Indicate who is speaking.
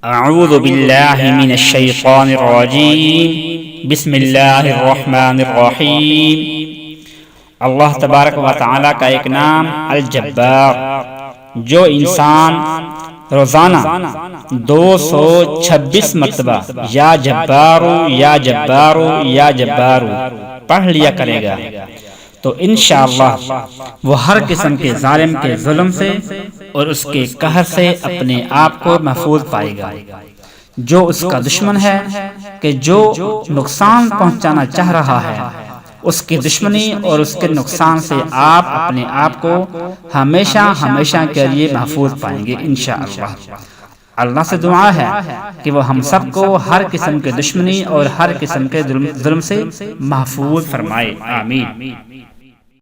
Speaker 1: اعوذ باللہ من الشیطان الرجیم بسم اللہ الرحمن الرحیم۔ اللہ تبارک و تعالی کا ایک نام الجبار، جو انسان روزانہ 226 مرتبہ یا جبارو یا جبارو یا جبارو پڑھ لیا کرے گا تو انشاءاللہ وہ ہر قسم کے ظالم کے ظلم سے اور اس کے قہر سے اپنے آپ کو محفوظ پائے گا۔ جو اس کا دشمن ہے کہ جو نقصان پہنچانا چاہ رہا ہے، اس کی دشمنی اور اس کے نقصان سے آپ اپنے آپ کو ہمیشہ ہمیشہ کے لیے محفوظ پائیں گے انشاءاللہ۔ اللہ سے دعا ہے کہ وہ ہم سب کو ہر قسم کے دشمنی اور ہر قسم کے ظلم سے محفوظ فرمائے، آمین۔